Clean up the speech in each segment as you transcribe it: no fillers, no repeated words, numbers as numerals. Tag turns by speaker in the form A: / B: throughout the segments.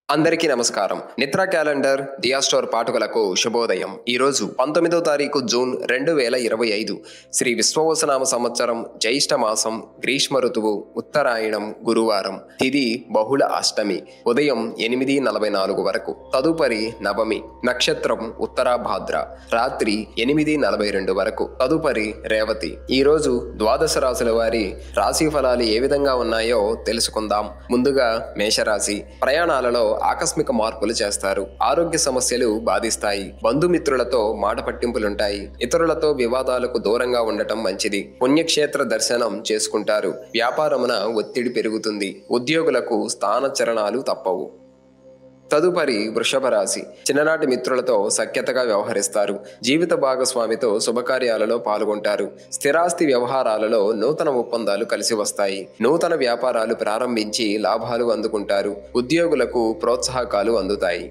A: అందరికీ నమస్కారం. నిద్ర క్యాలెండర్ దియా స్టోర్ పాఠకులకు శుభోదయం. ఈరోజు 19వ తారీఖు జూన్ 2025 శ్రీ విశ్వవసనామ సంవత్సరం జ్యేష్ఠ మాసం గ్రీష్మ ఋతువు ఉత్తరాయణం గురువారం. తిథి బహుళ అష్టమి ఉదయం 8:44 వరకు. తదుపరి నవమి. నక్షత్రం ఉత్తరాభాద్ర. రాత్రి 8:42 వరకు. తదుపరి రేవతి. ఈరోజు ద్వాదశ రాశుల వారి రాశి ఫలాలు ఏ విధంగా ఉన్నాయో తెలుసుకుందాం. ముందుగా మేషరాశి. ప్రయాణాలలో ఆకస్మిక మార్పులు చేస్తారు. ఆరోగ్య సమస్యలు బాధిస్తాయి. బంధుమిత్రులతో మాట పట్టింపులుంటాయి. ఇతరులతో వివాదాలకు దూరంగా ఉండటం మంచిది. పుణ్యక్షేత్ర దర్శనం చేసుకుంటారు. వ్యాపారమున ఒత్తిడి పెరుగుతుంది. ఉద్యోగులకు స్థానచలనాలు తప్పవు. తదుపరి వృషభ రాశి. చిన్ననాటి మిత్రులతో సఖ్యతగా వ్యవహరిస్తారు. జీవిత భాగస్వామితో శుభకార్యాలలో పాల్గొంటారు. స్థిరాస్తి వ్యవహారాలలో నూతన ఒప్పందాలు కలిసి వస్తాయి. నూతన వ్యాపారాలు ప్రారంభించి లాభాలు అందుకుంటారు. ఉద్యోగులకు ప్రోత్సాహకాలు అందుతాయి.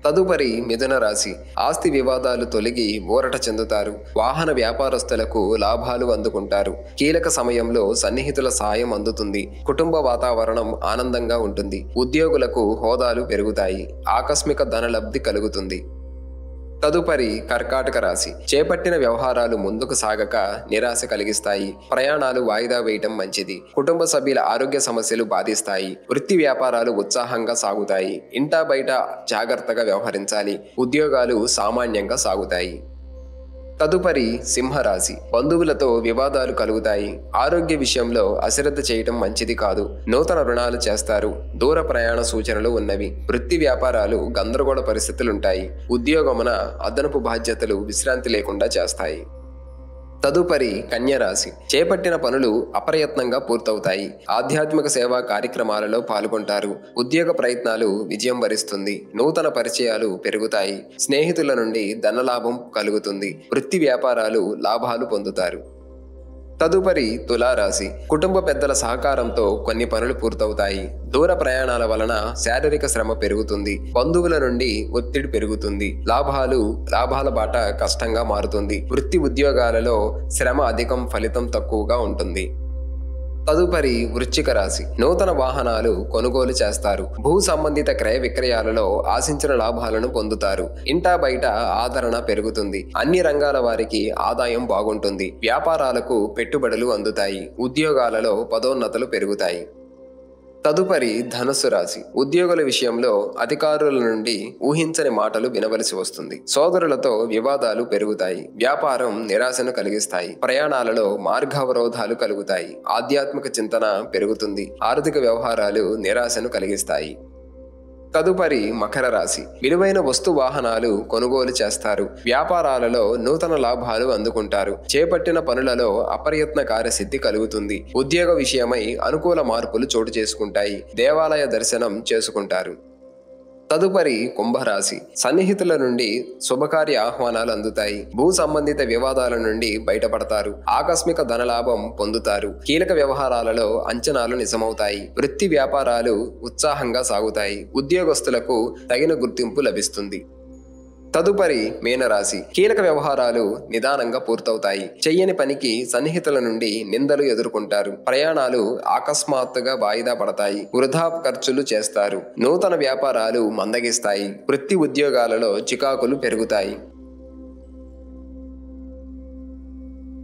A: తదుపరి మిథున రాశి. ఆస్తి వివాదాలు తొలగి ఊరట చెందుతారు. వాహన వ్యాపారస్తులకు లాభాలు అందుకుంటారు. కీలక సమయంలో సన్నిహితుల సాయం అందుతుంది. కుటుంబ వాతావరణం ఆనందంగా ఉంటుంది. ఉద్యోగులకు హోదాలు పెరుగుతాయి. ఆకస్మిక ధనలబ్ధి కలుగుతుంది. తదుపరి కర్కాటక రాశి. చేపట్టిన వ్యవహారాలు ముందుకు సాగక నిరాశ కలిగిస్తాయి. ప్రయాణాలు వాయిదా వేయటం మంచిది. కుటుంబ సభ్యుల ఆరోగ్య సమస్యలు బాధిస్తాయి. వృత్తి వ్యాపారాలు ఉత్సాహంగా సాగుతాయి. ఇంటా బయట జాగ్రత్తగా వ్యవహరించాలి. ఉద్యోగాలు సామాన్యంగా సాగుతాయి. తదుపరి సింహరాశి. బంధువులతో వివాదాలు కలుగుతాయి. ఆరోగ్య విషయంలో అశ్రద్ధ చేయటం మంచిది కాదు. నూతన రుణాలు చేస్తారు. దూర ప్రయాణ సూచనలు ఉన్నవి. వృత్తి వ్యాపారాలు గందరగోళ పరిస్థితులుంటాయి. ఉద్యోగమున అదనపు బాధ్యతలు విశ్రాంతి లేకుండా చేస్తాయి. తదుపరి కన్యరాశి. చేపట్టిన పనులు అప్రయత్నంగా పూర్తవుతాయి. ఆధ్యాత్మిక సేవా కార్యక్రమాలలో పాల్గొంటారు. ఉద్యోగ ప్రయత్నాలు విజయం వరిస్తుంది. నూతన పరిచయాలు పెరుగుతాయి. స్నేహితుల నుండి ధనలాభం కలుగుతుంది. వృత్తి వ్యాపారాలు లాభాలు పొందుతారు. తదుపరి తులారాశి. కుటుంబ పెద్దల సహకారంతో కొన్ని పనులు పూర్తవుతాయి. దూర ప్రయాణాల వలన శారీరక శ్రమ పెరుగుతుంది. బంధువుల నుండి ఒత్తిడి పెరుగుతుంది. లాభాల బాట కష్టంగా మారుతుంది. వృత్తి ఉద్యోగాలలో శ్రమ అధికం, ఫలితం తక్కువగా ఉంటుంది. తదుపరి వృశ్చిక రాశి. నూతన వాహనాలు కొనుగోలు చేస్తారు. భూ సంబంధిత క్రయ విక్రయాలలో ఆశించిన లాభాలను పొందుతారు. ఇంటా బయట ఆదరణ పెరుగుతుంది. అన్ని రంగాల వారికి ఆదాయం బాగుంటుంది. వ్యాపారాలకు పెట్టుబడులు అందుతాయి. ఉద్యోగాలలో పదోన్నతులు పెరుగుతాయి. తదుపరి ధనుస్సు రాశి. ఉద్యోగుల విషయంలో అధికారుల నుండి ఊహించని మాటలు వినవలసి వస్తుంది. సోదరులతో వివాదాలు పెరుగుతాయి. వ్యాపారం నిరాశను కలిగిస్తాయి. ప్రయాణాలలో మార్గావరోధాలు కలుగుతాయి. ఆధ్యాత్మిక చింతన పెరుగుతుంది. ఆర్థిక వ్యవహారాలు నిరాశను కలిగిస్తాయి. తదుపరి మకర రాశి. విలువైన వస్తు వాహనాలు కొనుగోలు చేస్తారు. వ్యాపారాలలో నూతన లాభాలు అందుకుంటారు. చేపట్టిన పనులలో అప్రయత్న కార్యసిద్ధి కలుగుతుంది. ఉద్యోగ విషయమై అనుకూల మార్పులు చోటు చేసుకుంటాయి. దేవాలయ దర్శనం చేసుకుంటారు. తదుపరి కుంభరాశి. సన్నిహితుల నుండి శుభకార్య ఆహ్వానాలు అందుతాయి. భూ సంబంధిత వివాదాల నుండి బయటపడతారు. ఆకస్మిక ధనలాభం పొందుతారు. కీలక వ్యవహారాలలో అంచనాలు నిజమవుతాయి. వృత్తి వ్యాపారాలు ఉత్సాహంగా సాగుతాయి. ఉద్యోగస్తులకు తగిన గుర్తింపు లభిస్తుంది. తదుపరి మీనరాశి. కీలక వ్యవహారాలు నిదానంగా పూర్తవుతాయి. చెయ్యని పనికి సన్నిహితుల నుండి నిందలు ఎదుర్కొంటారు. ప్రయాణాలు అకస్మాత్తుగా వాయిదా పడతాయి. వృధా ఖర్చులు చేస్తారు. నూతన వ్యాపారాలు మందగిస్తాయి. వృత్తి ఉద్యోగాలలో చికాకులు పెరుగుతాయి.